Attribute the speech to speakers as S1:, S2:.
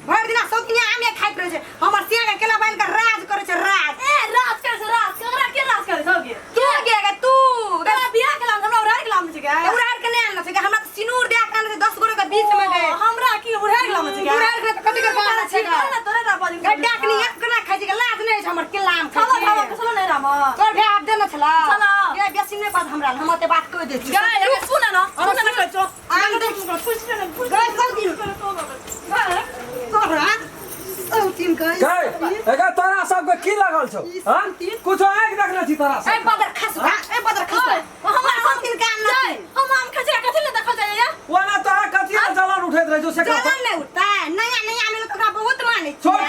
S1: भर दिन सौतिया आमे खाइत रहे छे हमर सिया के केला बाल के राज करे छे राज
S2: ए राज करे छे राज केकरा के राज करे छौगे
S1: तू के तू
S2: तेरा बियाह के लाम हमरा उड़ार के लाम छे के
S1: उड़ार के नहीं आनल छे हमरा त सिनूर दे के आनल 10 गोरे के बीच में गए
S2: हमरा की उड़ार के लाम छे के
S1: उड़ार के कथि के बात छे
S2: ना तोरे ना बाजी
S1: गड्डा के नहीं एक ना खाइ छे लाज नहीं छे हमर केलाम खाइ
S2: खावा खावा कसलो नहीं राम
S1: तोर भे आप देना छला
S2: छला
S1: ये बेसी नहीं बात हमरा हम ते बात कह दे छी
S2: गाय सुन ना कहै छौ
S1: आगे देख
S2: खुश ने
S1: गए सौतिन तोरा सौतिन कह
S3: गए एगा तोरा सब के की लागल छौ हां कुछ आंख देखले छी तोरा
S1: ए बदर खसुआ ए बदर खसुआ हमर सौतिन का नहीं
S2: हम आम खजरा कथि ले देखल जाय या
S3: वाला तोरा कथि जलन उठैत रह जो से
S1: जलन नहीं उठता नया नया में तो बहुत माने
S3: छोड़